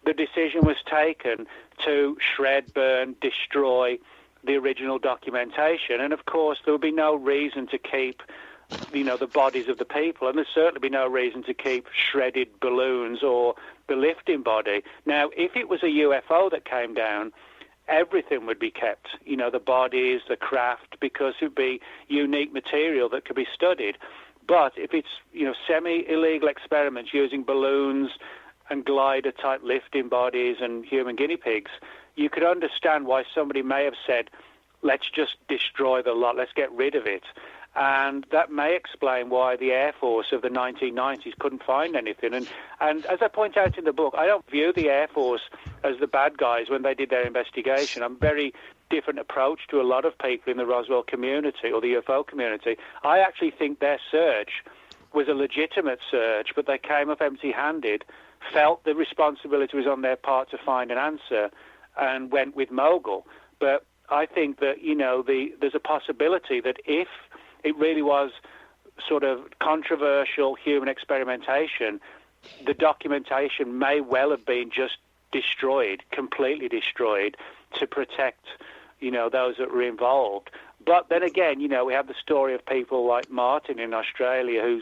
the decision was taken to shred, burn, destroy the original documentation. And of course, there would be no reason to keep, the bodies of the people, and there'd certainly be no reason to keep shredded balloons or the lifting body. Now, if it was a UFO that came down, everything would be kept, the bodies, the craft, because it would be unique material that could be studied. But if it's, semi-illegal experiments using balloons and glider-type lifting bodies and human guinea pigs, you could understand why somebody may have said, let's just destroy the lot, let's get rid of it. And that may explain why the Air Force of the 1990s couldn't find anything. And as I point out in the book, I don't view the Air Force as the bad guys when they did their investigation. I'm very different approach to a lot of people in the Roswell community or the UFO community. I actually think their search was a legitimate search, but they came up empty-handed, felt the responsibility was on their part to find an answer, and went with Mogul. But I think that, there's a possibility that if it really was sort of controversial human experimentation, the documentation may well have been just destroyed, completely destroyed, to protect, those that were involved. But then again, we have the story of people like Martin in Australia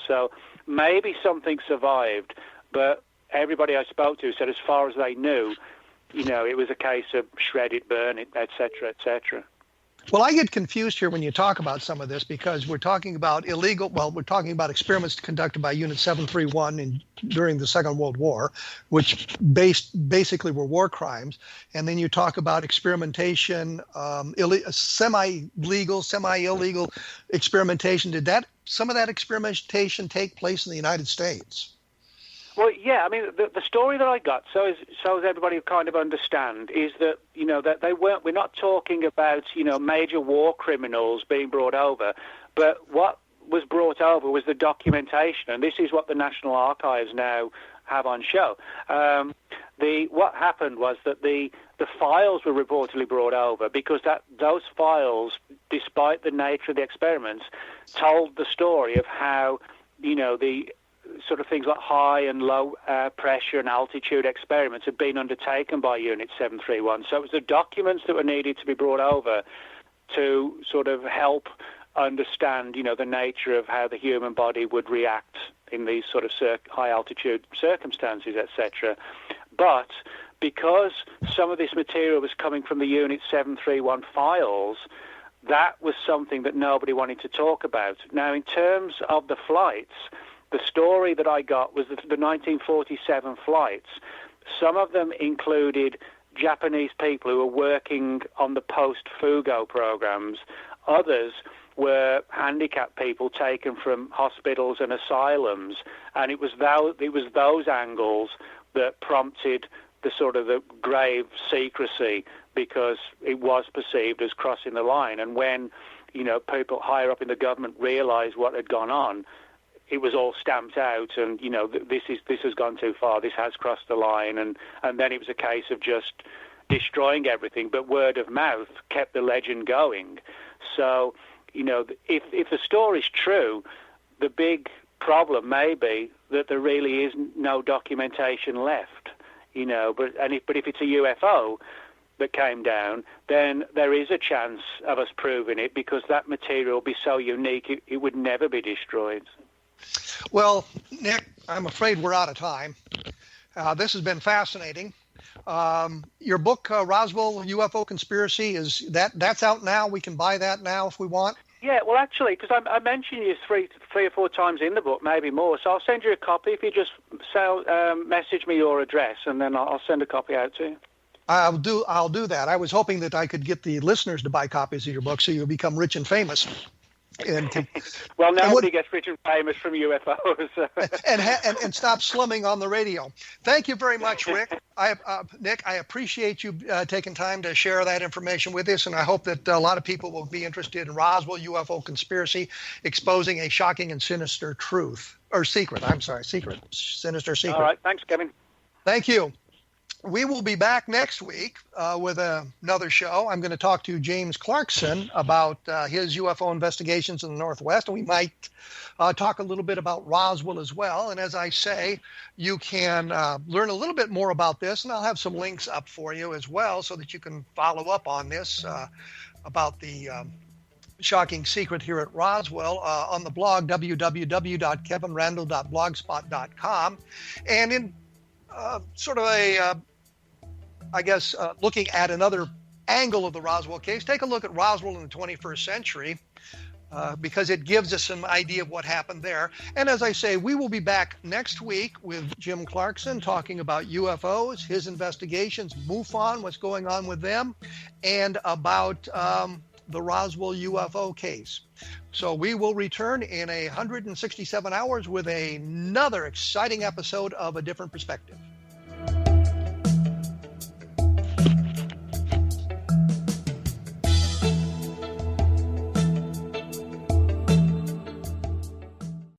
so maybe something survived, but everybody I spoke to said as far as they knew, it was a case of shred it, burn it, etc., etc. Well, I get confused here when you talk about some of this, because we're talking about we're talking about experiments conducted by Unit 731 during the Second World War, which basically were war crimes. And then you talk about experimentation, semi-legal, semi-illegal experimentation. Did some of that experimentation take place in the United States? Well, yeah, I mean, the story that I got, so as everybody kind of understand, is that, that we're not talking about, major war criminals being brought over, but what was brought over was the documentation, and this is what the National Archives now have on show. What happened was that the files were reportedly brought over because those files, despite the nature of the experiments, told the story of how, the sort of things like high and low pressure and altitude experiments had been undertaken by Unit 731. So it was the documents that were needed to be brought over to sort of help understand, the nature of how the human body would react in these sort of high altitude circumstances, etc. But because some of this material was coming from the Unit 731 files, that was something that nobody wanted to talk about. Now, in terms of the flights, the story that I got was that the 1947 flights, some of them included Japanese people who were working on the post-Fugo programs. Others were handicapped people taken from hospitals and asylums. And it was those angles that prompted the sort of the grave secrecy, because it was perceived as crossing the line. And when, people higher up in the government realized what had gone on, it was all stamped out, and this has gone too far. This has crossed the line, and then it was a case of just destroying everything. But word of mouth kept the legend going. So, if the story's true, the big problem may be that there really is no documentation left. But if it's a UFO that came down, then there is a chance of us proving it, because that material will be so unique it would never be destroyed. Well, Nick, I'm afraid we're out of time. This has been fascinating. Your book, Roswell UFO Conspiracy, that's out now? We can buy that now if we want? Yeah, well, actually, because I mentioned you three or four times in the book, maybe more. So I'll send you a copy if you just message me your address, and then I'll send a copy out to you. I'll do that. I was hoping that I could get the listeners to buy copies of your book so you'll become rich and famous. Well, nobody gets rich and famous from UFOs. and stop slumming on the radio. Thank you very much, Rick. Nick, I appreciate you taking time to share that information with us, and I hope that a lot of people will be interested in Roswell UFO Conspiracy, exposing a shocking and sinister secret. Sinister secret. All right. Thanks, Kevin. Thank you. We will be back next week with another show. I'm going to talk to James Clarkson about his UFO investigations in the Northwest, and we might talk a little bit about Roswell as well. And as I say, you can learn a little bit more about this, and I'll have some links up for you as well so that you can follow up on this about the shocking secret here at Roswell on the blog www.kevinrandle.blogspot.com. And in sort of looking at another angle of the Roswell case, take a look at Roswell in the 21st century because it gives us some idea of what happened there. And as I say, we will be back next week with Jim Clarkson talking about UFOs, his investigations, MUFON, what's going on with them, and about the Roswell UFO case. So we will return in 167 hours with another exciting episode of A Different Perspective.